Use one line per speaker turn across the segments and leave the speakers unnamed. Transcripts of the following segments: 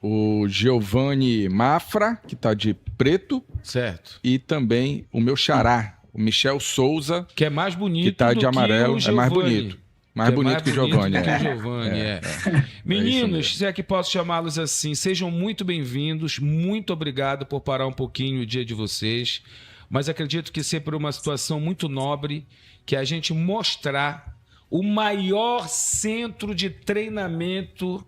o Giovanni Mafra, que tá de preto.
Certo.
E também o meu xará, o Michel Souza.
Que é mais bonito
que tá de amarelo.
que o
É mais
Giovani.
bonito. Mais bonito que o Giovanni.
Meninos, se é que posso chamá-los assim, sejam muito bem-vindos. Muito obrigado por parar um pouquinho o dia de vocês. Mas acredito que seja por uma situação muito nobre que a gente mostrar o maior centro de treinamento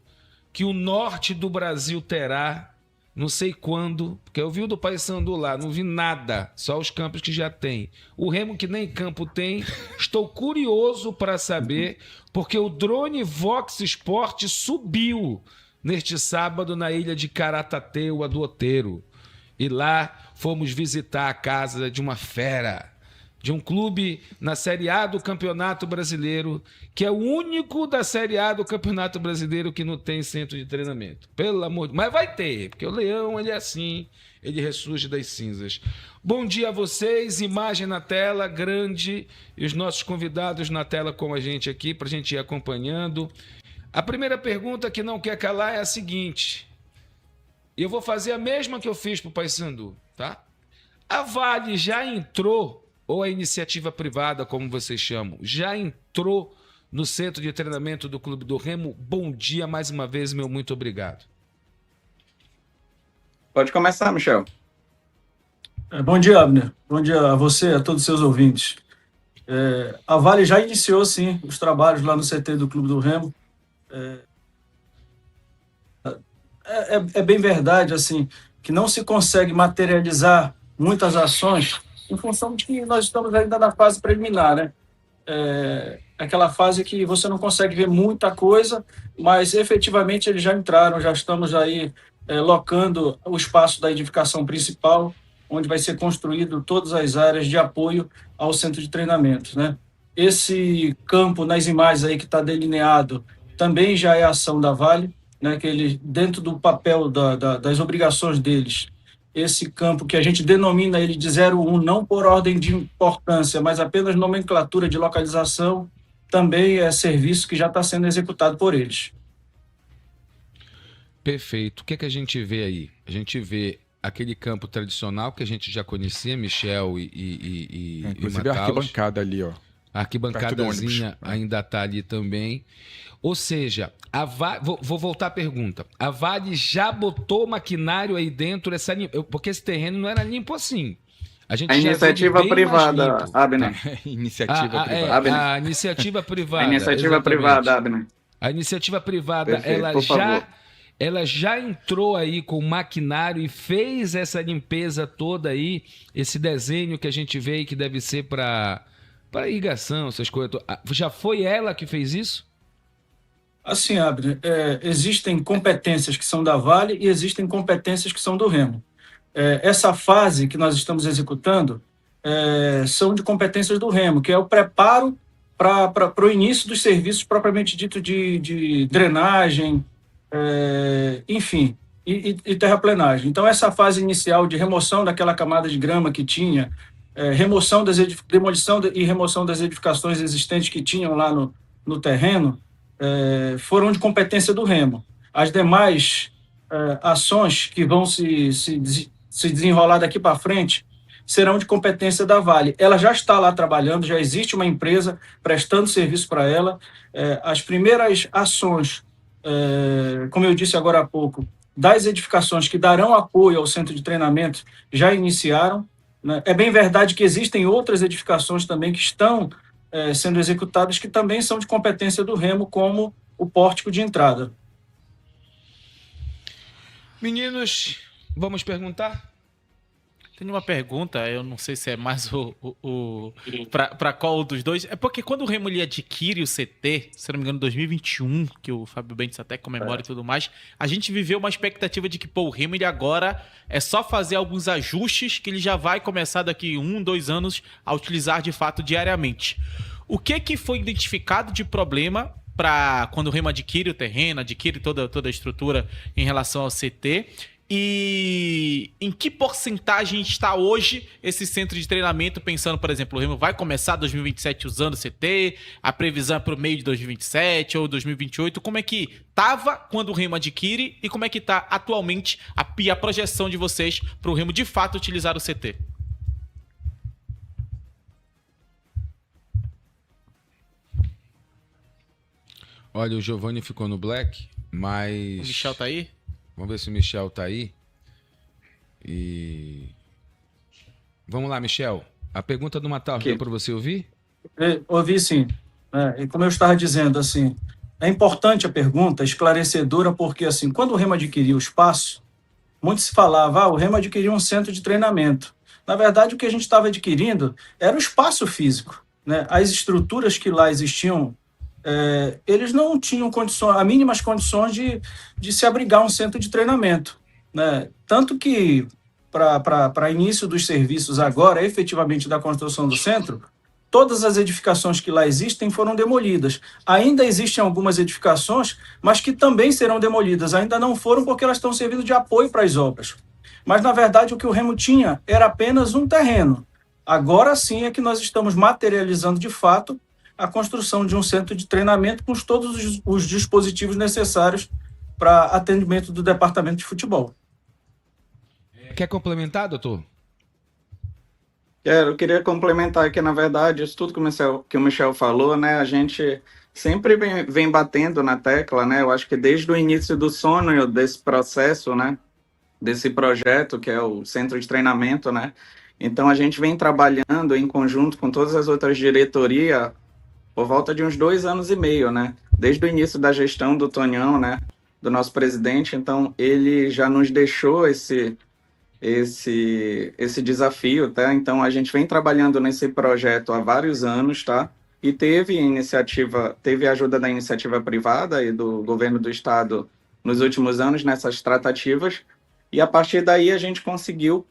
que o norte do Brasil terá, não sei quando, porque eu vi o do Paysandu lá, não vi nada, só os campos que já tem. O Remo que nem campo tem, estou curioso para saber, porque o drone Vox Sport subiu neste sábado na ilha de Caratateu, do Outeiro. E lá fomos visitar a casa de uma fera, de um clube na Série A do Campeonato Brasileiro, que é o único da Série A do Campeonato Brasileiro que não tem centro de treinamento. Pelo amor de Deus. Mas vai ter, porque o Leão, ele é assim, ele ressurge das cinzas. Bom dia a vocês, imagem na tela, grande, e os nossos convidados na tela com a gente aqui, para a gente ir acompanhando. A primeira pergunta que não quer calar é a seguinte, e eu vou fazer a mesma que eu fiz para o Paysandu, tá? A Vale já entrou, ou a iniciativa privada, como vocês chamam, já entrou no centro de treinamento do Clube do Remo? Bom dia mais uma vez, meu muito obrigado.
Pode começar, Michel.
Bom dia, Abner. Bom dia a você e a todos os seus ouvintes. A Vale já iniciou, sim, os trabalhos lá no CT do Clube do Remo. É bem verdade, assim, que não se consegue materializar muitas ações em função de que nós estamos ainda na fase preliminar, né? Aquela fase que você não consegue ver muita coisa, mas efetivamente eles já entraram, já estamos aí locando o espaço da edificação principal, onde vai ser construído todas as áreas de apoio ao centro de treinamento, né? Esse campo nas imagens aí que está delineado também já é ação da Vale, né? Que ele, dentro do papel das obrigações deles, esse campo que a gente denomina ele de 01, não por ordem de importância, mas apenas nomenclatura de localização, também é serviço que já está sendo executado por eles.
Perfeito. O que a gente vê aí? A gente vê aquele campo tradicional que a gente já conhecia, Michel e
inclusive a arquibancada ali, ó.
A arquibancadazinha ainda está ali também. Ou seja, vou voltar à pergunta. A Vale já botou maquinário aí dentro, porque esse terreno não era limpo assim. A
iniciativa privada, Abner.
Iniciativa privada. A iniciativa privada.
A iniciativa privada, Abner.
A iniciativa privada,
perfeito,
ela já entrou aí com maquinário e fez essa limpeza toda aí, esse desenho que a gente vê aí que deve ser para irrigação, essas coisas. Já foi ela que fez isso?
Assim, Abner, existem competências que são da Vale e existem competências que são do Remo. Essa fase que nós estamos executando são de competências do Remo, que é o preparo para o início dos serviços propriamente dito de drenagem, enfim, e terraplenagem. Então, essa fase inicial de remoção daquela camada de grama que tinha, demolição e remoção das edificações existentes que tinham lá no terreno, foram de competência do Remo. As demais ações que vão se desenrolar daqui para frente serão de competência da Vale. Ela já está lá trabalhando, já existe uma empresa prestando serviço para ela. As primeiras ações, como eu disse agora há pouco, das edificações que darão apoio ao centro de treinamento já iniciaram, né? É bem verdade que existem outras edificações também que estão sendo executadas que também são de competência do Remo, como o pórtico de entrada.
Meninos, vamos perguntar?
Tenho uma pergunta, eu não sei se é mais para qual dos dois. É porque quando o Remo ele adquire o CT, se não me engano, em 2021, que o Fábio Bentes até comemora e tudo mais, a gente viveu uma expectativa de que o Remo ele agora é só fazer alguns ajustes que ele já vai começar daqui 1, 2 anos a utilizar de fato diariamente. O que foi identificado de problema para quando o Remo adquire o terreno, adquire toda a estrutura em relação ao CT? E em que porcentagem está hoje esse centro de treinamento, pensando, por exemplo, o Remo vai começar 2027 usando o CT, a previsão é para o meio de 2027 ou 2028, como é que estava quando o Remo adquire e como é que está atualmente a projeção de vocês para o Remo de fato utilizar o CT?
Olha, o Giovanni ficou no black, mas...
O Michel tá aí?
Vamos ver se o Michel tá aí. E... Vamos lá, Michel. A pergunta do Matar deu para você ouvir?
Ouvi sim. E como eu estava dizendo, assim, é importante a pergunta, esclarecedora, porque assim, quando o Remo adquiriu o espaço, muito se falava, o Remo adquiriu um centro de treinamento. Na verdade, o que a gente estava adquirindo era o espaço físico, né? As estruturas que lá existiam, eles não tinham condições, as mínimas condições de se abrigar um centro de treinamento, né? Tanto que, para início dos serviços agora, efetivamente da construção do centro, todas as edificações que lá existem foram demolidas. Ainda existem algumas edificações, mas que também serão demolidas. Ainda não foram porque elas estão servindo de apoio para as obras. Mas, na verdade, o que o Remo tinha era apenas um terreno. Agora sim é que nós estamos materializando, de fato, a construção de um centro de treinamento com todos os dispositivos necessários para atendimento do departamento de futebol.
Quer complementar, doutor?
Eu queria complementar que, na verdade, isso tudo que o Michel falou, né, a gente sempre vem batendo na tecla, né, eu acho que desde o início do sonho desse processo, né, desse projeto, que é o centro de treinamento, né, então a gente vem trabalhando em conjunto com todas as outras diretorias por volta de uns 2 anos e meio, né, desde o início da gestão do Tonhão, né, do nosso presidente, então ele já nos deixou esse desafio, tá? Então a gente vem trabalhando nesse projeto há vários anos, tá? E teve a ajuda da iniciativa privada e do governo do estado nos últimos anos nessas tratativas, e a partir daí a gente conseguiu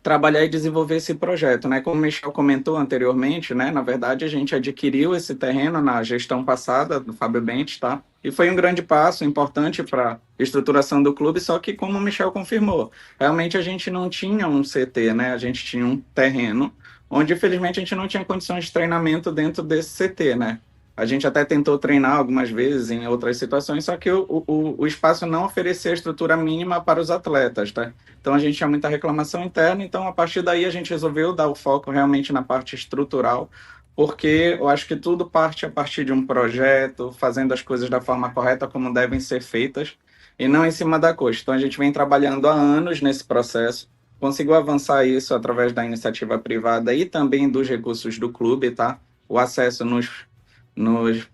trabalhar e desenvolver esse projeto, né? Como o Michel comentou anteriormente, né? Na verdade, a gente adquiriu esse terreno na gestão passada do Fábio Bentes, tá? E foi um grande passo importante para a estruturação do clube, só que, como o Michel confirmou, realmente a gente não tinha um CT, né? A gente tinha um terreno onde, infelizmente, a gente não tinha condições de treinamento dentro desse CT, né? A gente até tentou treinar algumas vezes em outras situações, só que o espaço não oferecia a estrutura mínima para os atletas, tá? Então a gente tinha muita reclamação interna, então a partir daí a gente resolveu dar o foco realmente na parte estrutural, porque eu acho que tudo parte a partir de um projeto, fazendo as coisas da forma correta como devem ser feitas, e não em cima da coxa. Então a gente vem trabalhando há anos nesse processo, conseguiu avançar isso através da iniciativa privada e também dos recursos do clube, tá? O acesso nos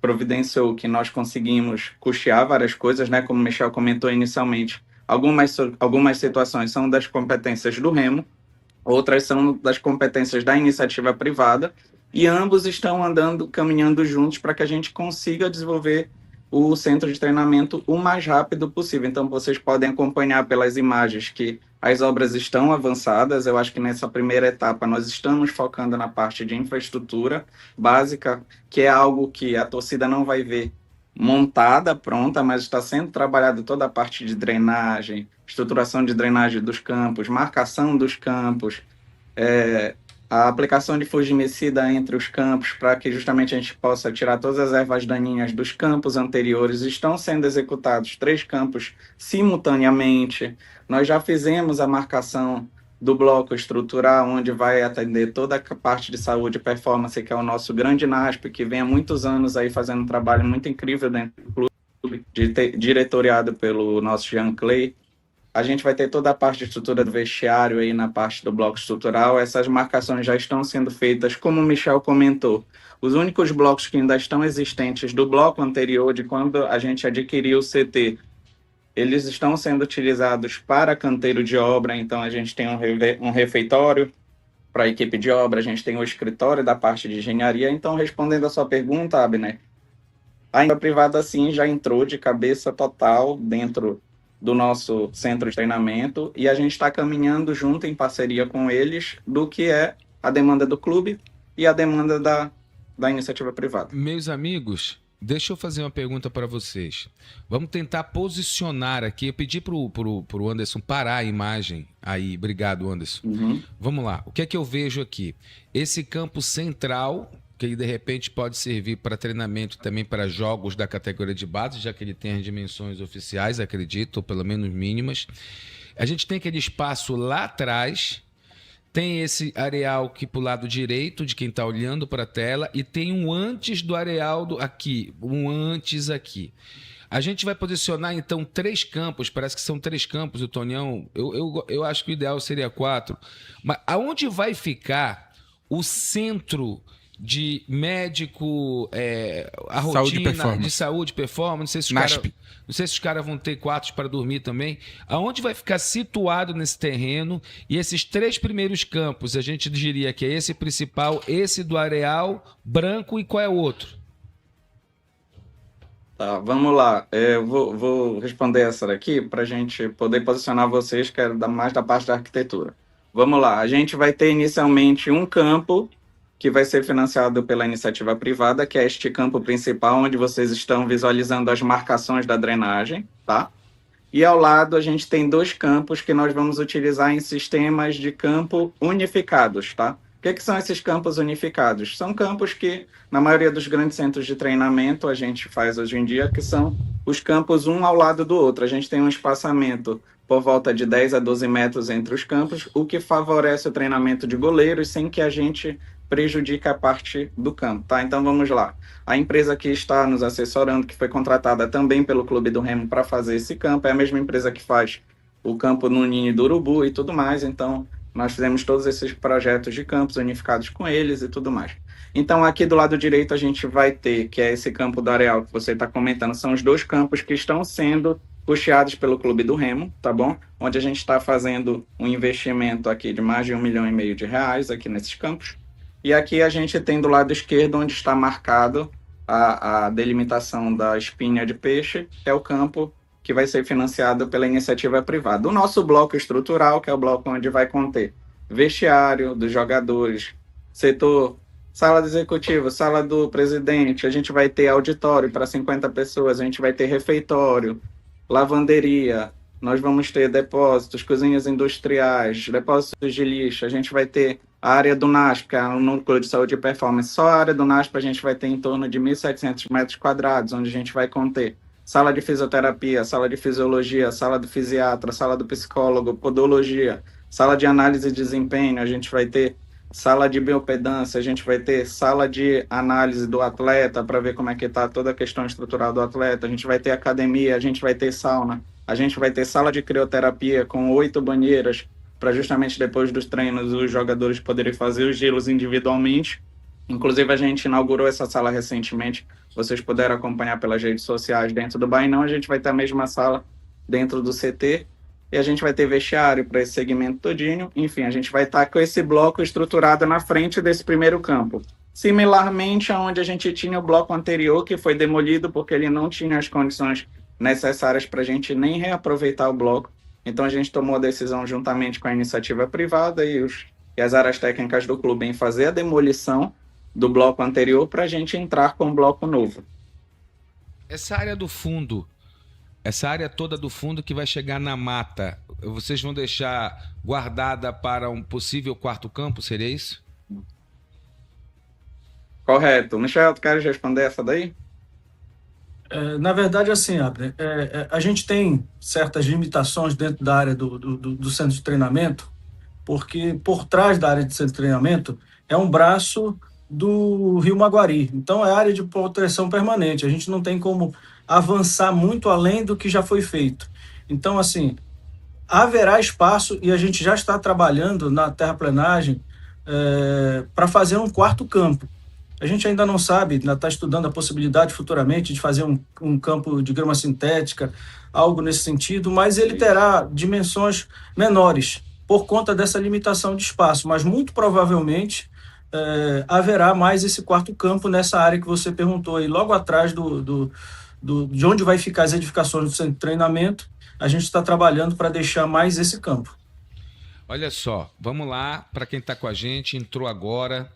providenciou que nós conseguimos custear várias coisas, né? Como o Michel comentou inicialmente, algumas situações são das competências do Remo, outras são das competências da iniciativa privada, e ambos estão caminhando juntos para que a gente consiga desenvolver o centro de treinamento o mais rápido possível. Então, vocês podem acompanhar pelas imagens que as obras estão avançadas. Eu acho que nessa primeira etapa nós estamos focando na parte de infraestrutura básica, que é algo que a torcida não vai ver montada, pronta, mas está sendo trabalhado toda a parte de drenagem, estruturação de drenagem dos campos, marcação dos campos, a aplicação de fungicida entre os campos para que justamente a gente possa tirar todas as ervas daninhas dos campos anteriores. Estão sendo executados 3 campos simultaneamente. Nós já fizemos a marcação do bloco estrutural, onde vai atender toda a parte de saúde e performance, que é o nosso grande NASP, que vem há muitos anos aí fazendo um trabalho muito incrível dentro do clube, diretoriado pelo nosso Jean Clay. A gente vai ter toda a parte de estrutura do vestiário aí na parte do bloco estrutural. Essas marcações já estão sendo feitas, como o Michel comentou. Os únicos blocos que ainda estão existentes do bloco anterior, de quando a gente adquiriu o CT, eles estão sendo utilizados para canteiro de obra. Então, a gente tem um refeitório para a equipe de obra, a gente tem o escritório da parte de engenharia. Então, respondendo a sua pergunta, Abner, a empresa privada, sim, já entrou de cabeça total dentro do nosso centro de treinamento, e a gente está caminhando junto em parceria com eles do que é a demanda do clube e a demanda da iniciativa privada.
Meus amigos, deixa eu fazer uma pergunta para vocês. Vamos tentar posicionar aqui. Eu pedi pro Anderson parar a imagem aí. Obrigado, Anderson. Vamos lá. O que é que eu vejo aqui? Esse campo central, que de repente pode servir para treinamento também para jogos da categoria de base, já que ele tem as dimensões oficiais, acredito, ou pelo menos mínimas. A gente tem aquele espaço lá atrás. Tem esse areal aqui para o lado direito de quem está olhando para a tela e tem um antes do areal aqui, um antes aqui. A gente vai posicionar, então, 3 campos, parece que são 3 campos, o Tonião, eu acho que o ideal seria 4. Mas aonde vai ficar o centro de médico, a rotina de saúde, performance, não sei se os caras vão ter quartos para dormir também. Aonde vai ficar situado nesse terreno? E esses 3 primeiros campos, a gente diria que é esse principal, esse do areal, branco, e qual é o outro?
Tá, vamos lá. Eu vou responder essa daqui para a gente poder posicionar vocês, que é mais da parte da arquitetura. Vamos lá. A gente vai ter inicialmente um campo que vai ser financiado pela iniciativa privada, que é este campo principal, onde vocês estão visualizando as marcações da drenagem, tá? E ao lado a gente tem 2 campos que nós vamos utilizar em sistemas de campo unificados, tá? O que são esses campos unificados? São campos que, na maioria dos grandes centros de treinamento, a gente faz hoje em dia, que são os campos um ao lado do outro. A gente tem um espaçamento por volta de 10 a 12 metros entre os campos, o que favorece o treinamento de goleiros sem que a gente prejudique a parte do campo, tá? Então vamos lá. A empresa que está nos assessorando, que foi contratada também pelo Clube do Remo para fazer esse campo, é a mesma empresa que faz o campo no Ninho do Urubu e tudo mais. Então nós fizemos todos esses projetos de campos unificados com eles e tudo mais. Então aqui do lado direito a gente vai ter, que é esse campo do areal que você está comentando, são os 2 campos que estão sendo custeados pelo Clube do Remo, tá bom? Onde a gente está fazendo um investimento aqui de mais de R$1,5 milhão aqui nesses campos. E aqui a gente tem do lado esquerdo, onde está marcado a delimitação da espinha de peixe, é o campo que vai ser financiado pela iniciativa privada. O nosso bloco estrutural, que é o bloco onde vai conter vestiário dos jogadores, setor, sala do executivo, sala do presidente, a gente vai ter auditório para 50 pessoas, a gente vai ter refeitório, lavanderia, nós vamos ter depósitos, cozinhas industriais, depósitos de lixo, a gente vai ter a área do NASP, que é o Núcleo de Saúde e Performance. Só a área do NASP a gente vai ter em torno de 1.700 metros quadrados, onde a gente vai conter sala de fisioterapia, sala de fisiologia, sala do fisiatra, sala do psicólogo, podologia, sala de análise de desempenho, a gente vai ter sala de biopedância, a gente vai ter sala de análise do atleta para ver como é que está toda a questão estrutural do atleta, a gente vai ter academia, a gente vai ter sauna, a gente vai ter sala de crioterapia com 8 banheiras, para justamente depois dos treinos os jogadores poderem fazer os giros individualmente. Inclusive a gente inaugurou essa sala recentemente, vocês puderam acompanhar pelas redes sociais dentro do Bainão, a gente vai ter a mesma sala dentro do CT, e a gente vai ter vestiário para esse segmento todinho. Enfim, a gente vai estar com esse bloco estruturado na frente desse primeiro campo. Similarmente aonde a gente tinha o bloco anterior, que foi demolido porque ele não tinha as condições necessárias para a gente nem reaproveitar o bloco. Então a gente tomou a decisão juntamente com a iniciativa privada e as áreas técnicas do clube em fazer a demolição do bloco anterior para a gente entrar com um bloco novo.
Essa área do fundo, essa área toda do fundo que vai chegar na mata, vocês vão deixar guardada para um possível 4º campo, seria isso?
Correto. Michel, tu queres responder essa daí?
Na verdade, assim, Abner, a gente tem certas limitações dentro da área do centro de treinamento, porque por trás da área de centro de treinamento é um braço do Rio Maguari. Então, é área de proteção permanente. A gente não tem como avançar muito além do que já foi feito. Então, assim, haverá espaço e a gente já está trabalhando na terraplenagem para fazer um 4º campo. A gente ainda não sabe, ainda está estudando a possibilidade futuramente de fazer um campo de grama sintética, algo nesse sentido, mas ele terá dimensões menores por conta dessa limitação de espaço, mas muito provavelmente haverá mais esse 4º campo nessa área que você perguntou aí, logo atrás de onde vai ficar as edificações do centro de treinamento. A gente está trabalhando para deixar mais esse campo.
Olha só, vamos lá, para quem está com a gente, entrou agora,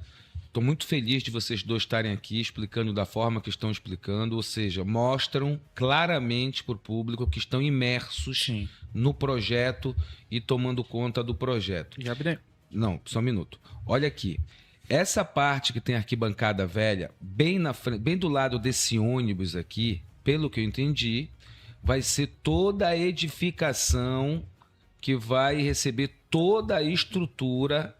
estou muito feliz de vocês dois estarem aqui explicando da forma que estão explicando, ou seja, mostram claramente para o público que estão imersos
Sim.
no projeto e tomando conta do projeto.
Já Abner.
Não, só um minuto. Olha aqui. Essa parte que tem a arquibancada velha, bem na frente, bem do lado desse ônibus aqui, pelo que eu entendi, vai ser toda a edificação que vai receber toda a estrutura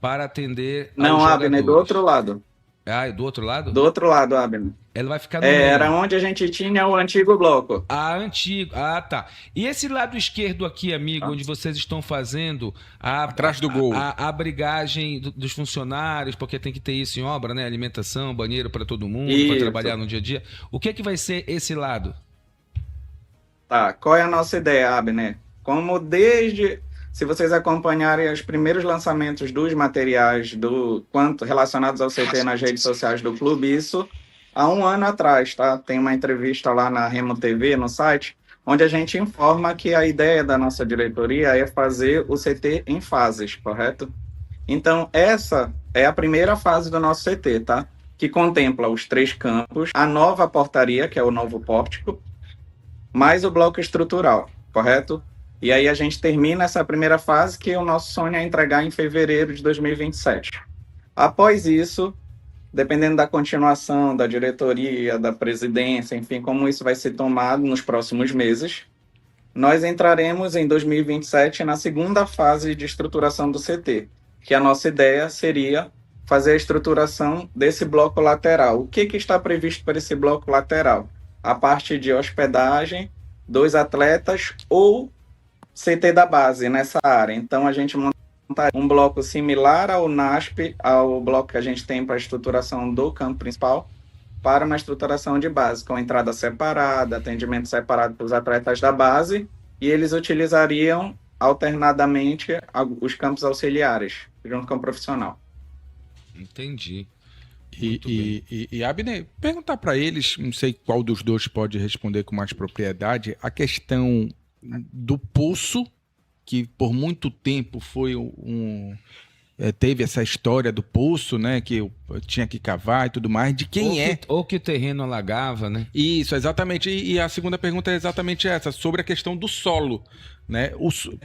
para atender
Não,
aos
Abner, do
jogadores.
outro lado.
Ah, é do outro lado?
Do outro lado, Abner.
Ela vai ficar no
Era
meio.
onde a gente tinha o antigo bloco.
Ah, antigo. Ah, tá. E esse lado esquerdo aqui, amigo,
Ah.
onde vocês estão fazendo
Atrás do gol.
a abrigagem dos funcionários, porque tem que ter isso em obra, né? Alimentação, banheiro para todo mundo, para
Isso.
trabalhar no dia a dia. O que é que vai ser esse lado?
Tá, qual é a nossa ideia, Abner? Como desde, se vocês acompanharem os primeiros lançamentos dos materiais relacionados ao CT nas redes sociais do clube, isso há um ano atrás, tá? Tem uma entrevista lá na Remo TV, no site, onde a gente informa que a ideia da nossa diretoria é fazer o CT em fases, correto? Então, essa é a primeira fase do nosso CT, tá? Que contempla os 3 campos, a nova portaria, que é o novo pórtico, mais o bloco estrutural, correto? E aí a gente termina essa primeira fase, que o nosso sonho é entregar em fevereiro de 2027. Após isso, dependendo da continuação da diretoria, da presidência, enfim, como isso vai ser tomado nos próximos meses, nós entraremos em 2027 na segunda fase de estruturação do CT, que a nossa ideia seria fazer a estruturação desse bloco lateral. O que está previsto para esse bloco lateral? A parte de hospedagem dos atletas ou CT da base nessa área. Então, a gente monta um bloco similar ao NASP, ao bloco que a gente tem para a estruturação do campo principal, para uma estruturação de base, com entrada separada, atendimento separado para os atletas da base, e eles utilizariam alternadamente os campos auxiliares, junto com o profissional.
Entendi.
E, Abner, perguntar para eles, não sei qual dos dois pode responder com mais propriedade, a questão do poço, que por muito tempo foi teve essa história do poço, né, que eu tinha que cavar e tudo mais, de quem
Ou que o terreno alagava, né?
Isso, exatamente. E a segunda pergunta é exatamente essa, sobre a questão do solo, né?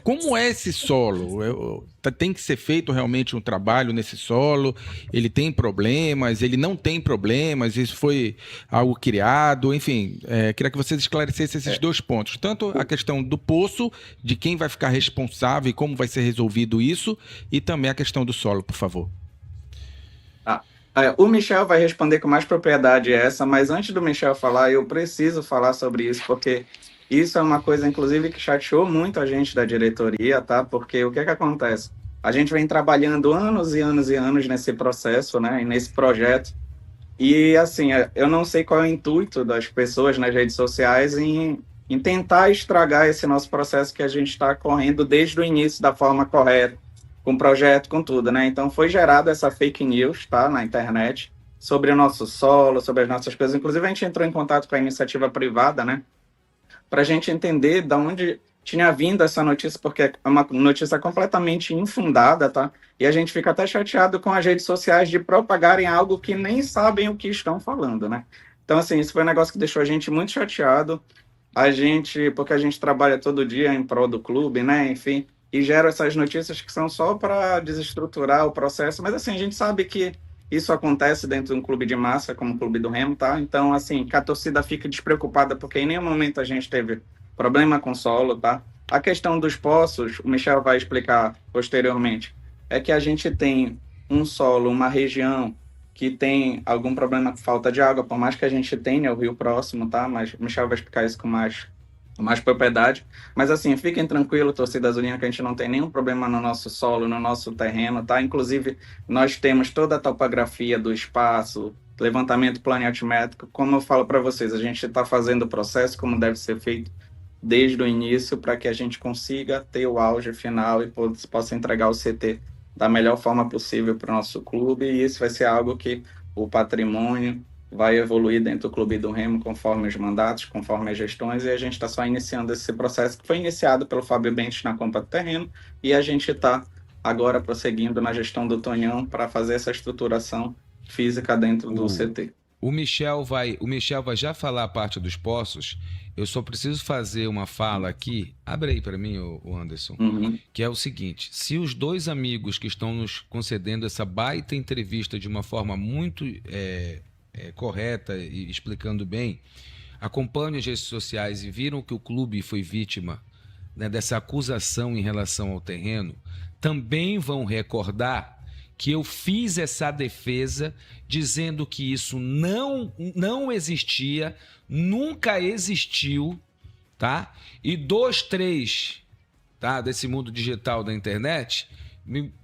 Como é esse solo? Tem que ser feito realmente um trabalho nesse solo? Ele tem problemas? Ele não tem problemas? Isso foi algo criado? Enfim, queria que vocês esclarecessem esses 2 pontos. Tanto a questão do poço, de quem vai ficar responsável e como vai ser resolvido isso, e também a questão do solo, por favor.
O Michel vai responder com mais propriedade essa, mas antes do Michel falar, eu preciso falar sobre isso, porque isso é uma coisa, inclusive, que chateou muito a gente da diretoria, tá? Porque o que acontece? A gente vem trabalhando anos e anos e anos nesse processo, né? E nesse projeto. E, assim, eu não sei qual é o intuito das pessoas nas redes sociais em tentar estragar esse nosso processo que a gente está correndo desde o início da forma correta, com o projeto, com tudo, né? Então, foi gerada essa fake news, tá? Na internet, sobre o nosso solo, sobre as nossas coisas. Inclusive, a gente entrou em contato com a iniciativa privada, né? Para a gente entender de onde tinha vindo essa notícia, porque é uma notícia completamente infundada, tá? E a gente fica até chateado com as redes sociais de propagarem algo que nem sabem o que estão falando, né? Então, assim, isso foi um negócio que deixou a gente muito chateado. Porque a gente trabalha todo dia em prol do clube, né? Enfim, e gera essas notícias que são só para desestruturar o processo. Mas, assim, a gente sabe que isso acontece dentro de um clube de massa, como o Clube do Remo, tá? Então, assim, que a torcida fica despreocupada, porque em nenhum momento a gente teve problema com solo, tá? A questão dos poços, o Michel vai explicar posteriormente, é que a gente tem um solo, uma região que tem algum problema com falta de água, por mais que a gente tenha o rio próximo, tá? Mas o Michel vai explicar isso com mais propriedade. Mas, assim, fiquem tranquilos, torcida azulina, que a gente não tem nenhum problema no nosso solo, no nosso terreno, tá? Inclusive, nós temos toda a topografia do espaço, levantamento planimétrico. Como eu falo para vocês, a gente está fazendo o processo como deve ser feito desde o início, para que a gente consiga ter o auge final e possa entregar o CT da melhor forma possível para o nosso clube. E isso vai ser algo que o patrimônio vai evoluir dentro do Clube do Remo conforme os mandatos, conforme as gestões, e a gente está só iniciando esse processo que foi iniciado pelo Fábio Bentes na compra do terreno, e a gente está agora prosseguindo na gestão do Tonhão para fazer essa estruturação física dentro do CT.
O Michel vai já falar a parte dos poços. Eu só preciso fazer uma fala aqui. Abre aí para mim, o Anderson. Que é o seguinte: se os dois amigos que estão nos concedendo essa baita entrevista de uma forma muito correta e explicando bem, acompanham as redes sociais e viram que o clube foi vítima, né, dessa acusação em relação ao terreno, também vão recordar que eu fiz essa defesa dizendo que isso não existia, nunca existiu, tá? E 2, 3, tá, desse mundo digital da internet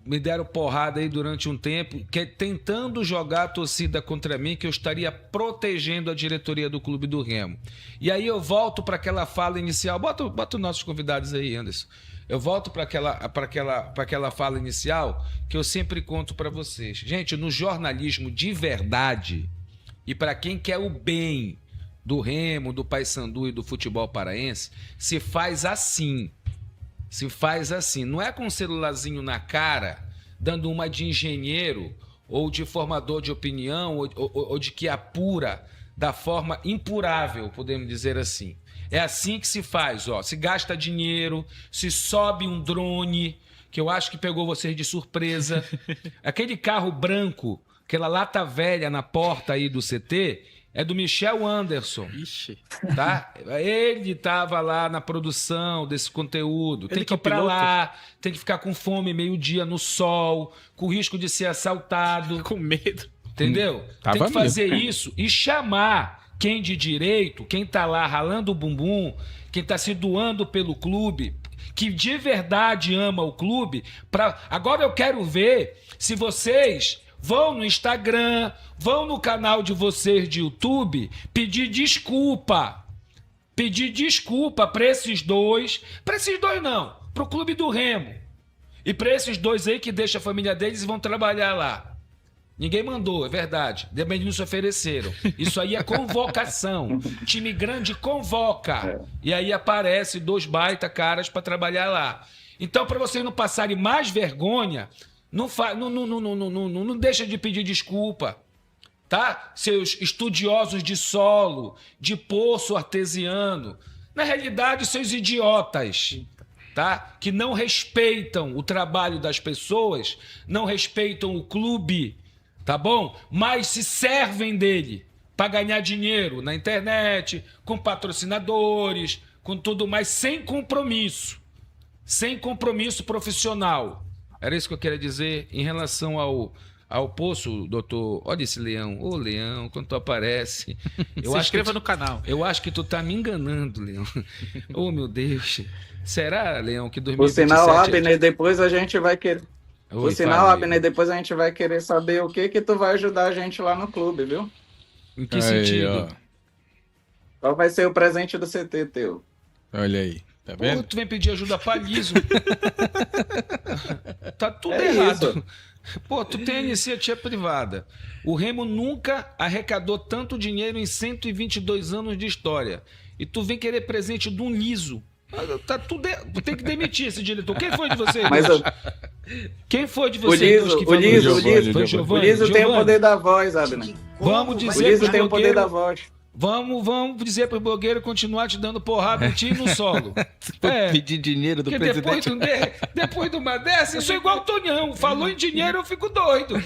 me deram porrada aí durante um tempo, tentando jogar a torcida contra mim, que eu estaria protegendo a diretoria do Clube do Remo. E aí eu volto para aquela fala inicial. Bota os nossos convidados aí, Anderson. Eu volto para aquela fala inicial que eu sempre conto para vocês. Gente, no jornalismo de verdade, e para quem quer o bem do Remo, do Paysandu e do futebol paraense, se faz assim. Se faz assim. Não é com um celularzinho na cara, dando uma de engenheiro ou de formador de opinião ou de que apura da forma impurável, podemos dizer assim. É assim que se faz, ó. Se gasta dinheiro, se sobe um drone, que eu acho que pegou vocês de surpresa. Aquele carro branco, aquela lata velha na porta aí do CT, é do Michel Anderson.
Ixi.
Tá? Ele estava lá na produção desse conteúdo. Tem
Ele
que ir para lá, tem que ficar com fome meio-dia no sol, com risco de ser assaltado.
Com medo.
Entendeu?
Tava
Tem que fazer
mesmo.
isso e chamar quem de direito, quem tá lá ralando o bumbum, quem tá se doando pelo clube, que de verdade ama o clube. Agora eu quero ver se vocês vão no Instagram, vão no canal de vocês de YouTube pedir desculpa. Pedir desculpa para esses dois não, pro Clube do Remo. E para esses dois aí que deixam a família deles e vão trabalhar lá. Ninguém mandou, é verdade. Também não se ofereceram. Isso aí é convocação. Time grande convoca. E aí aparece 2 baita caras para trabalhar lá. Então, para vocês não passarem mais vergonha, não deixa de pedir desculpa. Tá? Seus estudiosos de solo, de poço artesiano. Na realidade, seus idiotas. Tá? Que não respeitam o trabalho das pessoas, não respeitam o clube. Tá bom? Mas se servem dele para ganhar dinheiro na internet, com patrocinadores, com tudo mais, sem compromisso. Sem compromisso profissional. Era isso que eu queria dizer em relação ao poço, doutor. Olha esse leão. Ô, leão, quando tu aparece.
Se inscreva no canal.
Eu acho que tu tá me enganando, leão. Oh, meu Deus. Será, leão, que
Por
2027...
sinal, Abner, depois a gente vai querer...
Oi,
Por sinal,
fala,
Abner, depois a gente vai querer saber o que tu vai ajudar a gente lá no clube, viu?
Em que
Aí,
sentido?
ó.
Qual vai ser o presente do CT teu?
Olha aí. Tá
Pô,
vendo?
tu vem pedir ajuda pra liso. Tá tudo
É
errado.
isso.
Pô, tu tem a iniciativa privada. O Remo nunca arrecadou tanto dinheiro em 122 anos de história. E tu vem querer presente de um liso. Tá tudo tem que demitir esse diretor. Quem foi de vocês?
Mas
dois?
o
Quem foi de vocês dois que
o Liso,
falou
o
isso?
Liso,
Foi
o
Giovanni?
Liso tem o
Giovanni,
poder da voz, Abner.
Vamos
O
dizer
Liso
pro
tem o poder
blogueiro-
da voz.
Vamos dizer pro blogueiro continuar te dando porrada em ti no solo. É.
Pedir dinheiro do
Porque
presidente.
depois de uma dessa, eu sou igual o Tonhão. Falou em dinheiro, eu fico doido.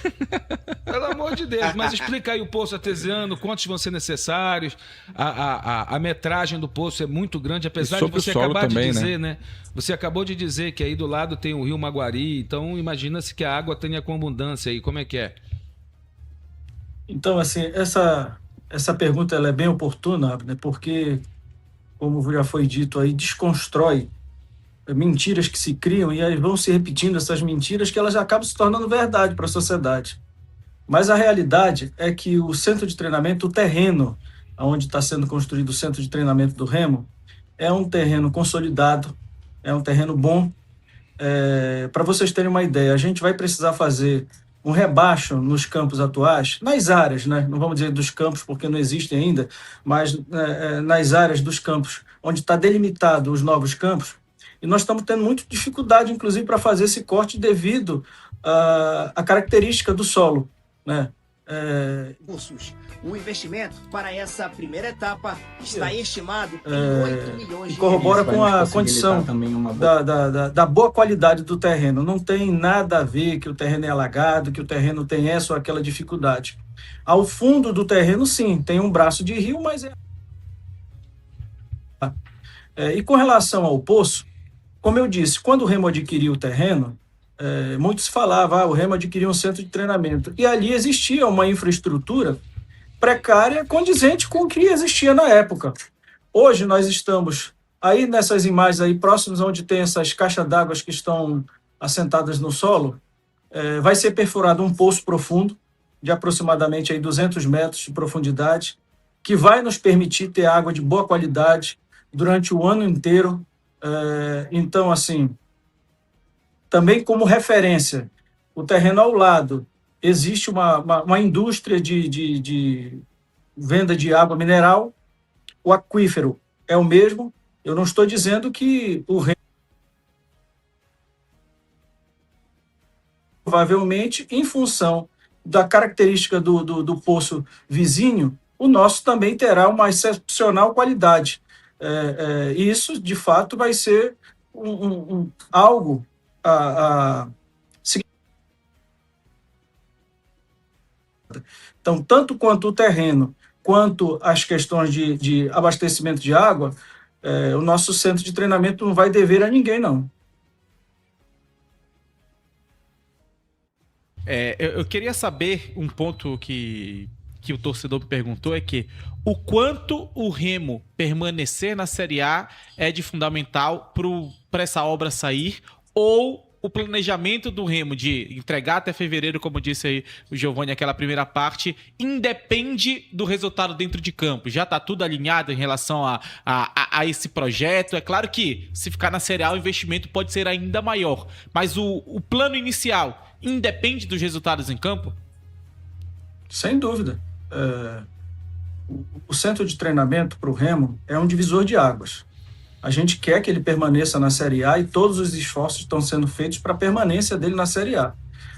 Pelo amor de Deus. Mas explica aí o poço artesiano, quantos vão ser necessários. A metragem do poço é muito grande, apesar
E
de
sobre
você
o solo
acabar
também,
de dizer, né? Você acabou de dizer que aí do lado tem o rio Maguari, então imagina-se que a água tenha com abundância aí. Como é que é?
Então, assim, essa pergunta ela é bem oportuna, né? Porque, como já foi dito aí, desconstrói mentiras que se criam e aí vão se repetindo essas mentiras que elas acabam se tornando verdade para a sociedade. Mas a realidade é que o centro de treinamento, o terreno onde está sendo construído o centro de treinamento do Remo, é um terreno consolidado, é um terreno bom. Para vocês terem uma ideia, a gente vai precisar fazer um rebaixo nos campos atuais, nas áreas, né? Não vamos dizer dos campos porque não existem ainda, mas nas áreas dos campos onde está delimitado os novos campos, E nós estamos tendo muita dificuldade, inclusive, para fazer esse corte devido à característica do solo, né?
O investimento para essa primeira etapa está estimado em 8 milhões
e
de
corrobora
Isso vai
com
nos
a
possibilitar
condição
também uma boa...
da boa qualidade do terreno. Não tem nada a ver que o terreno é alagado, que o terreno tem essa ou aquela dificuldade. Ao fundo do terreno, sim, tem um braço de rio, mas e com relação ao poço, como eu disse, quando o Remo adquiriu o terreno, muitos falavam, o Remo adquiriu um centro de treinamento. E ali existia uma infraestrutura precária, condizente com o que existia na época. Hoje nós estamos aí nessas imagens aí próximos onde tem essas caixas d'água que estão assentadas no solo, vai ser perfurado um poço profundo de aproximadamente aí 200 metros de profundidade, que vai nos permitir ter água de boa qualidade durante o ano inteiro. Então, assim, também como referência, o terreno ao lado, existe uma indústria de venda de água mineral, o aquífero é o mesmo. Eu não estou dizendo que o Remo, provavelmente, em função da característica do poço vizinho, o nosso também terá uma excepcional qualidade. E isso, de fato, vai ser algo Então, tanto quanto o terreno, quanto as questões de abastecimento de água, o nosso centro de treinamento não vai dever a ninguém, não.
Eu queria saber um ponto que o torcedor me perguntou, é que o quanto o Remo permanecer na Série A é de fundamental para essa obra sair, ou o planejamento do Remo de entregar até fevereiro, como disse aí o Giovanni, aquela primeira parte, independe do resultado dentro de campo. Já está tudo alinhado em relação a esse projeto. É claro que, se ficar na Série A, o investimento pode ser ainda maior. Mas o plano inicial independe dos resultados em campo?
Sem dúvida. O centro de treinamento para o Remo é um divisor de águas. A gente quer que ele permaneça na Série A e todos os esforços estão sendo feitos para a permanência dele na Série A.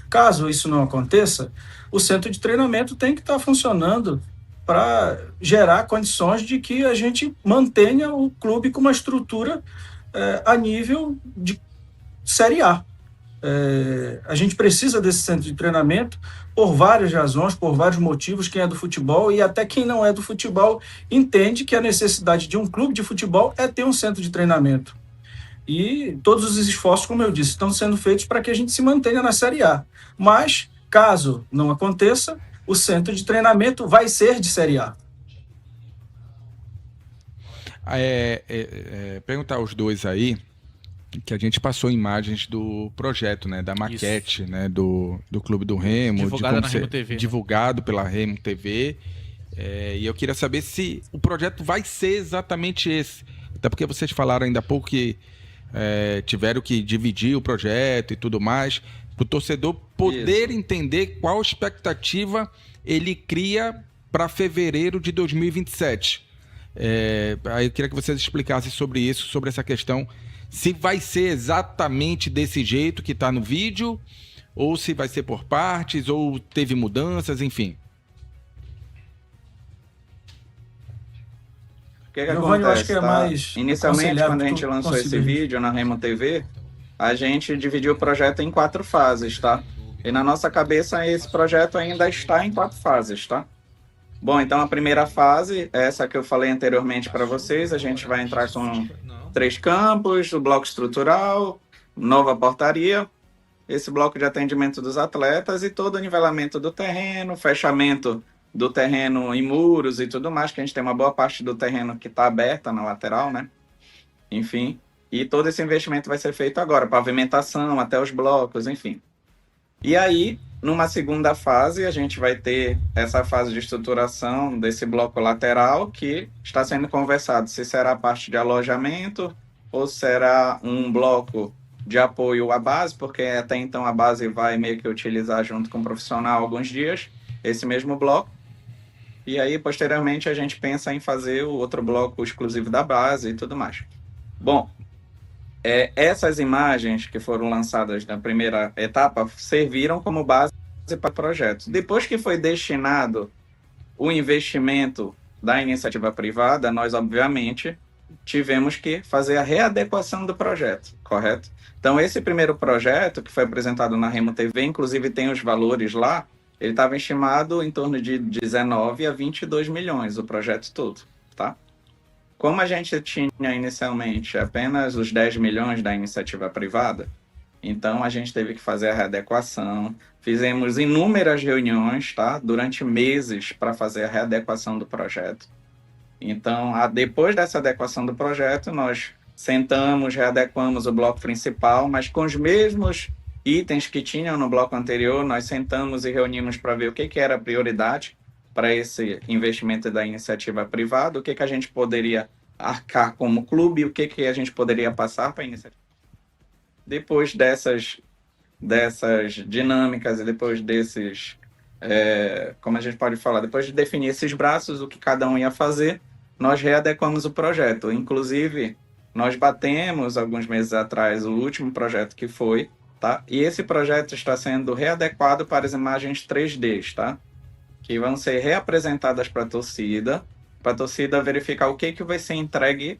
Caso isso não aconteça, o centro de treinamento tem que estar funcionando para gerar condições de que a gente mantenha o clube com uma estrutura a nível de Série A. A gente precisa desse centro de treinamento por várias razões, por vários motivos. Quem é do futebol e até quem não é do futebol entende que a necessidade de um clube de futebol é ter um centro de treinamento. E todos os esforços, como eu disse, estão sendo feitos para que a gente se mantenha na Série A. Mas, caso não aconteça, o centro de treinamento vai ser de Série A.
Perguntar aos dois aí, que a gente passou imagens do projeto, né, da maquete, né, do Clube do Remo,
divulgada na Remo TV,
divulgado pela Remo TV, e eu queria saber se o projeto vai ser exatamente esse, até porque vocês falaram ainda há pouco que tiveram que dividir o projeto e tudo mais, para o torcedor poder entender qual expectativa ele cria para fevereiro de 2027. Aí eu queria que vocês explicassem sobre isso, sobre essa questão, se vai ser exatamente desse jeito que está no vídeo, ou se vai ser por partes, ou teve mudanças, enfim.
O que acontece,
eu acho que é mais
inicialmente, quando a gente lançou esse vídeo na Remo TV, a gente dividiu o projeto em 4 fases, tá? E na nossa cabeça esse projeto ainda está em 4 fases, tá? Bom, então a primeira fase, essa que eu falei anteriormente para vocês, a gente vai entrar com 3 campos, o bloco estrutural, nova portaria, esse bloco de atendimento dos atletas e todo o nivelamento do terreno, fechamento do terreno em muros e tudo mais, que a gente tem uma boa parte do terreno que está aberta na lateral, né? Enfim, e todo esse investimento vai ser feito agora, pavimentação até os blocos, enfim. E aí, numa segunda fase, a gente vai ter essa fase de estruturação desse bloco lateral que está sendo conversado se será a parte de alojamento ou será um bloco de apoio à base, porque até então a base vai meio que utilizar junto com o profissional alguns dias esse mesmo bloco. E aí, posteriormente, a gente pensa em fazer o outro bloco exclusivo da base e tudo mais. Bom, essas imagens que foram lançadas na primeira etapa serviram como base para o projeto. Depois que foi destinado o investimento da iniciativa privada, nós, obviamente, tivemos que fazer a readequação do projeto, correto? Então, esse primeiro projeto, que foi apresentado na Remo TV, inclusive tem os valores lá, ele estava estimado em torno de 19 a 22 milhões, o projeto todo, tá? Como a gente tinha inicialmente apenas os 10 milhões da iniciativa privada, então a gente teve que fazer a readequação, fizemos inúmeras reuniões, tá? Durante meses para fazer a readequação do projeto. Então, depois dessa adequação do projeto, nós sentamos, readequamos o bloco principal, mas com os mesmos itens que tinham no bloco anterior, nós sentamos e reunimos para ver o que era a prioridade para esse investimento da iniciativa privada, o que a gente poderia arcar como clube, o que a gente poderia passar para a iniciativa. Depois dessas dinâmicas e depois desses, como a gente pode falar, depois de definir esses braços, o que cada um ia fazer, nós readequamos o projeto. Inclusive, nós batemos, alguns meses atrás, o último projeto que foi, tá? E esse projeto está sendo readequado para as imagens 3D, tá? Que vão ser reapresentadas para a torcida verificar o que vai ser entregue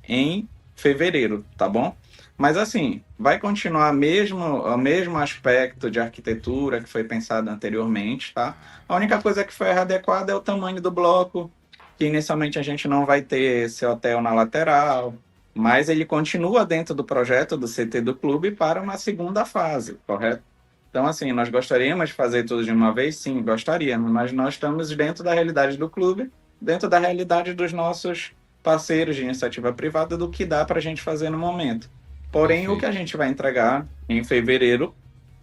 em fevereiro, tá bom? Mas assim, vai continuar o mesmo aspecto de arquitetura que foi pensado anteriormente, tá? A única coisa que foi adequada é o tamanho do bloco, que inicialmente a gente não vai ter esse hotel na lateral, mas ele continua dentro do projeto do CT do clube para uma segunda fase, correto? Então, assim, nós gostaríamos de fazer tudo de uma vez? Sim, gostaríamos, mas nós estamos dentro da realidade do clube, dentro da realidade dos nossos parceiros de iniciativa privada, do que dá para a gente fazer no momento. Porém, o que a gente vai entregar em fevereiro,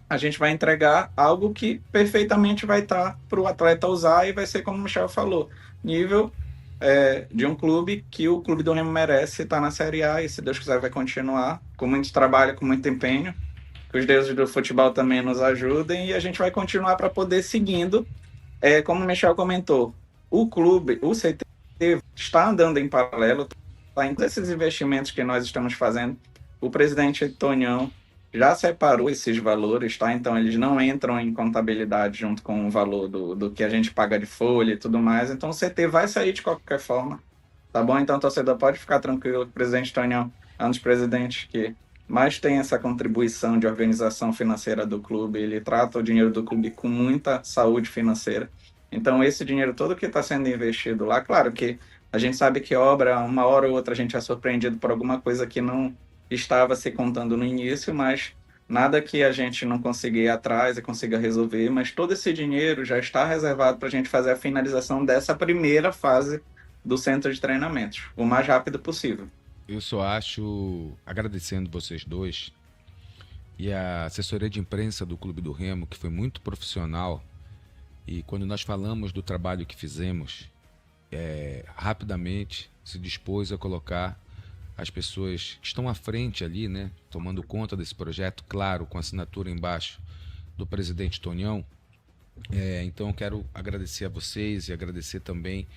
a gente vai entregar algo que perfeitamente vai estar para o atleta usar e vai ser, como o Michel falou, nível de um clube que o Clube do Remo merece estar na Série A e, se Deus quiser, vai continuar com muito trabalho, com muito empenho. Que os deuses do futebol também nos ajudem e a gente vai continuar para poder seguindo. Como o Michel comentou, o clube, o CT, está andando em paralelo, tá? Em todos esses investimentos que nós estamos fazendo, o presidente Tonhão já separou esses valores, tá? Então eles não entram em contabilidade junto com o valor do que a gente paga de folha e tudo mais. Então o CT vai sair de qualquer forma, tá bom? Então o torcedor pode ficar tranquilo que o presidente Tonhão é um dos presidentes que mais tem essa contribuição de organização financeira do clube. Ele trata o dinheiro do clube com muita saúde financeira. Então esse dinheiro todo que está sendo investido lá, claro que a gente sabe que obra, uma hora ou outra a gente é surpreendido por alguma coisa que não estava se contando no início, mas nada que a gente não consiga ir atrás e consiga resolver, mas todo esse dinheiro já está reservado para a gente fazer a finalização dessa primeira fase do centro de treinamentos, o mais rápido possível.
Eu só acho, agradecendo vocês dois e a assessoria de imprensa do Clube do Remo, que foi muito profissional, e quando nós falamos do trabalho que fizemos, rapidamente se dispôs a colocar as pessoas que estão à frente ali, né, tomando conta desse projeto, claro, com a assinatura embaixo do presidente Tonhão. Então eu quero agradecer a vocês e agradecer também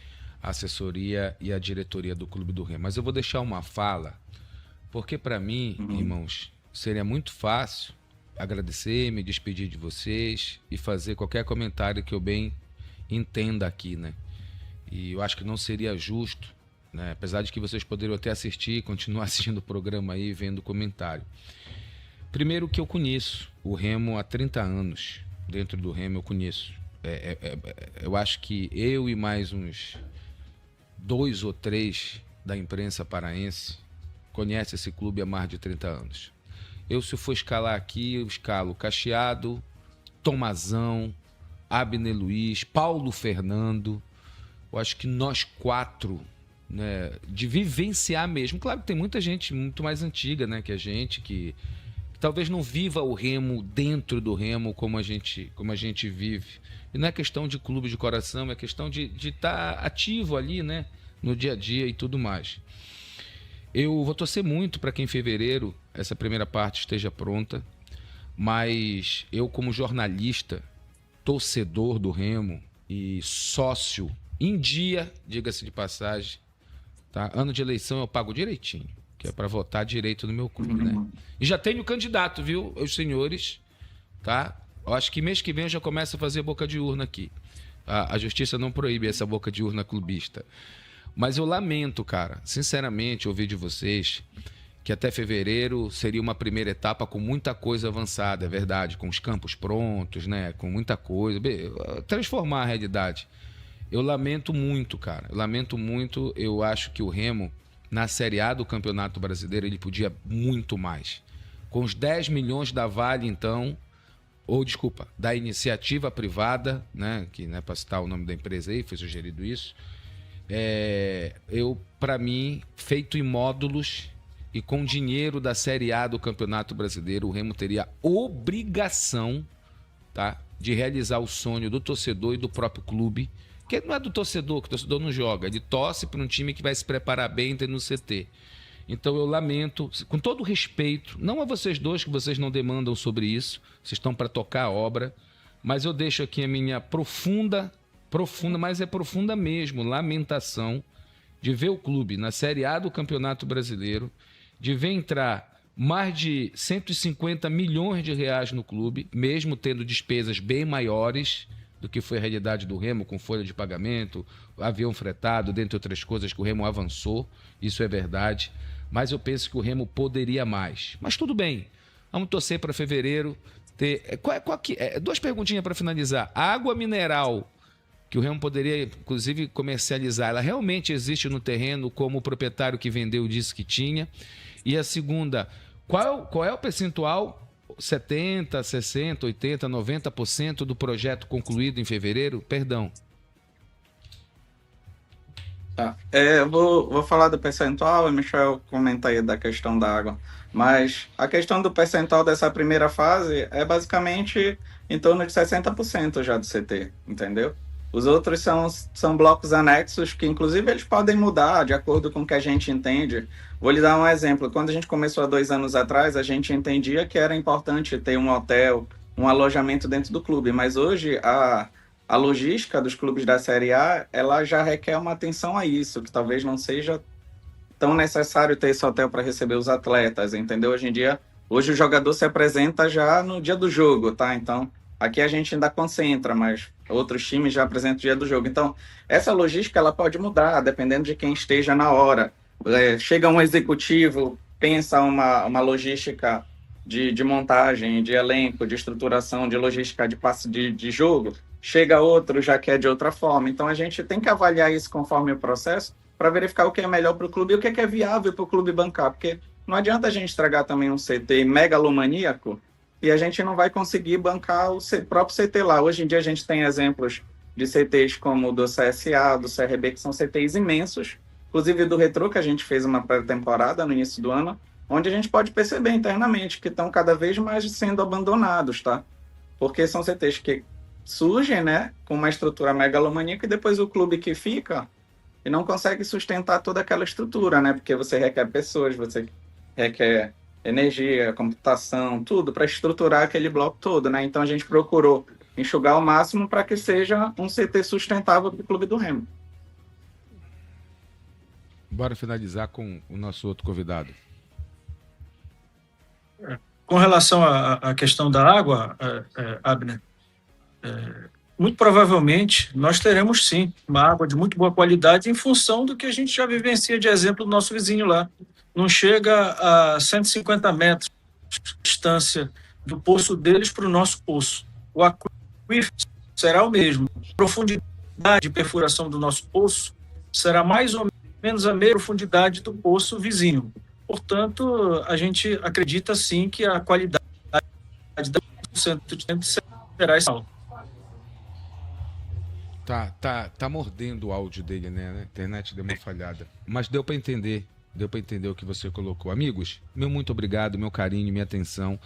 a assessoria e a diretoria do Clube do Remo. Mas eu vou deixar uma fala, porque para mim, irmãos, seria muito fácil agradecer, me despedir de vocês e fazer qualquer comentário que eu bem entenda aqui, né? E eu acho que não seria justo, né? Apesar de que vocês poderiam até assistir, continuar assistindo o programa aí, vendo o comentário. Primeiro que eu conheço o Remo há 30 anos. Dentro do Remo eu conheço. Eu acho que eu e mais uns 2 ou 3 da imprensa paraense conhecem esse clube há mais de 30 anos. Se eu for escalar aqui, eu escalo Cacheado, Tomazão, Abner Luiz, Paulo Fernando. Eu acho que nós 4... né, de vivenciar mesmo. Claro que tem muita gente muito mais antiga, né, que a gente, que talvez não viva o Remo dentro do Remo como a gente vive. E não é questão de clube de coração, é questão de estar ativo ali, né, no dia a dia e tudo mais. Eu vou torcer muito para que em fevereiro essa primeira parte esteja pronta, mas eu, como jornalista, torcedor do Remo e sócio em dia, diga-se de passagem, tá? Ano de eleição eu pago direitinho. que é para votar direito no meu clube, né? E já tenho candidato, viu, os senhores, tá? Eu acho que mês que vem eu já começo a fazer boca de urna aqui. A justiça não proíbe essa boca de urna clubista. Mas eu lamento, cara, sinceramente, ouvir de vocês que até fevereiro seria uma primeira etapa com muita coisa avançada, é verdade, com os campos prontos, né? Com muita coisa, transformar a realidade. Eu lamento muito, cara, eu lamento muito. Eu acho que o Remo, na Série A do Campeonato Brasileiro, ele podia muito mais. Com os 10 milhões da Vale, então, ou desculpa, da iniciativa privada, né? Que não é para citar o nome da empresa aí, foi sugerido isso. Para mim, feito em módulos e com dinheiro da Série A do Campeonato Brasileiro, o Remo teria obrigação, tá, de realizar o sonho do torcedor e do próprio clube, que não é do torcedor, que o torcedor não joga, ele torce para um time que vai se preparar bem no CT. Então eu lamento, com todo respeito, não a vocês dois, que vocês não demandam sobre isso, vocês estão para tocar a obra, mas eu deixo aqui a minha profunda, mas é profunda mesmo, lamentação de ver o clube na Série A do Campeonato Brasileiro, de ver entrar mais de 150 milhões de reais no clube, mesmo tendo despesas bem maiores do que foi a realidade do Remo, com folha de pagamento, avião fretado, dentre outras coisas que o Remo avançou, isso é verdade, mas eu penso que o Remo poderia mais. Mas tudo bem, vamos torcer para fevereiro ter... duas perguntinhas para finalizar. A água mineral que o Remo poderia, inclusive, comercializar, ela realmente existe no terreno, como o proprietário que vendeu disse que tinha? E a segunda, qual é o percentual, 70%, 60%, 80%, 90% do projeto concluído em fevereiro? Perdão.
Tá. Eu vou falar do percentual, e Michel comenta aí da questão da água. Mas a questão do percentual dessa primeira fase é basicamente em torno de 60% já do CT, entendeu? Os outros são blocos anexos que, inclusive, eles podem mudar de acordo com o que a gente entende. Vou lhe dar um exemplo. Quando a gente começou há 2 anos atrás, a gente entendia que era importante ter um hotel, um alojamento dentro do clube. Mas hoje, a logística dos clubes da Série A, ela já requer uma atenção a isso, que talvez não seja tão necessário ter esse hotel para receber os atletas, entendeu? Hoje o jogador se apresenta já no dia do jogo, tá? Então, aqui a gente ainda concentra, mas outros times já apresentam o dia do jogo. Então, essa logística ela pode mudar, dependendo de quem esteja na hora. Chega um executivo, pensa uma logística de montagem, de elenco, de estruturação, de logística de passe de jogo. Chega outro, já quer de outra forma. Então, a gente tem que avaliar isso conforme o processo para verificar o que é melhor para o clube e o que é viável para o clube bancar. Porque não adianta a gente estragar também um CT megalomaníaco e a gente não vai conseguir bancar o próprio CT lá. Hoje em dia a gente tem exemplos de CTs como o do CSA, do CRB, que são CTs imensos, inclusive do Retrô, que a gente fez uma pré-temporada no início do ano, onde a gente pode perceber internamente que estão cada vez mais sendo abandonados, tá? Porque são CTs que surgem, né, com uma estrutura megalomaníaca e depois o clube que fica e não consegue sustentar toda aquela estrutura, né? Porque você requer pessoas, você requer energia, computação, tudo para estruturar aquele bloco todo, né? Então a gente procurou enxugar ao máximo para que seja um CT sustentável para o Clube do Remo.
Bora finalizar com o nosso outro convidado.
Com relação à questão da água, Abner, muito provavelmente nós teremos sim uma água de muito boa qualidade em função do que a gente já vivencia de exemplo do nosso vizinho lá. Não chega a 150 metros de distância do poço deles para o nosso poço. O aquífero será o mesmo. A profundidade de perfuração do nosso poço será mais ou menos a mesma profundidade do poço vizinho. Portanto, a gente acredita sim que a qualidade da 100% será essa.
Tá mordendo o áudio dele, né? A internet deu uma falhada. Mas deu para entender o que você colocou. Amigos, meu muito obrigado, meu carinho, minha atenção.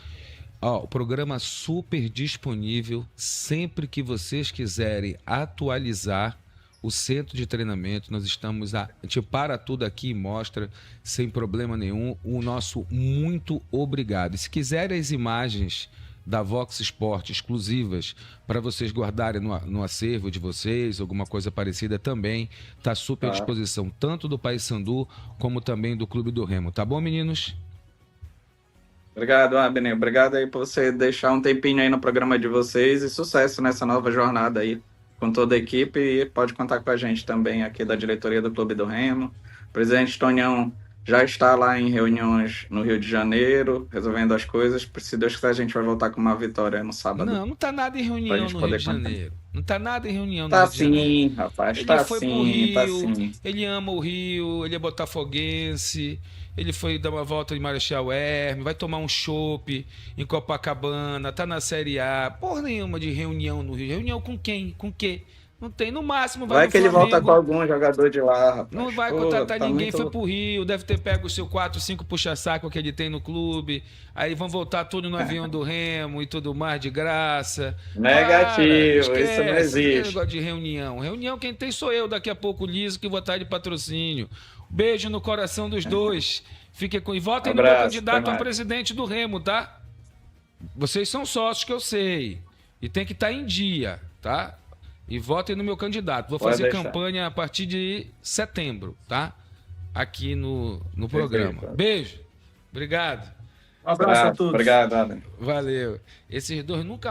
O programa super disponível. Sempre que vocês quiserem atualizar o centro de treinamento, nós estamos a gente para tudo aqui e mostra sem problema nenhum. O nosso muito obrigado. E se quiserem as imagens da Vox Sport exclusivas para vocês guardarem no acervo de vocês, alguma coisa parecida também, está super à disposição, tanto do Paysandu como também do Clube do Remo. Tá bom, meninos?
Obrigado, Abner. Obrigado aí por você deixar um tempinho aí no programa de vocês e sucesso nessa nova jornada aí com toda a equipe, e pode contar com a gente também aqui da diretoria do Clube do Remo. O presidente Tonhão já está lá em reuniões no Rio de Janeiro, resolvendo as coisas. Se Deus quiser, a gente vai voltar com uma vitória no sábado.
Não tá nada em reunião no Rio de Janeiro. Não tá nada em reunião no
Tá
Rio de Janeiro.
sim, rapaz,
Ele
tá
foi pro
sim,
Rio,
tá sim.
ele ama o Rio, ele é botafoguense, ele foi dar uma volta em Marechal Hermes, vai tomar um chopp em Copacabana, tá na Série A. Porra nenhuma de reunião no Rio. Reunião com quem? Com quê? Não tem. No máximo vai
Vai
no
que ele
Flamengo.
volta com algum jogador de lá, rapaz.
Não vai
Pô,
contratar
tá
ninguém,
muito-
foi pro Rio, deve ter pego o seu 4, 5 puxa-saco que ele tem no clube, aí vão voltar tudo no avião do Remo e tudo mais de graça.
Negativo,
Para,
isso não
esquece,
existe.
negócio de reunião. Reunião quem tem sou eu, daqui a pouco o Liso, que vou estar de patrocínio. Beijo no coração dos dois. Fiquem com... E votem no meu
Abraço,
candidato
até
a
mais.
presidente do Remo, tá? Vocês são sócios, que eu sei. E tem que estar em dia, tá? E votem no meu candidato. Vou
Pode
fazer
deixar.
campanha a partir de setembro, tá? Aqui no programa.
Perfeito.
Beijo. Obrigado.
Um abraço a todos.
Obrigado, Adam.
Valeu. Esses dois nunca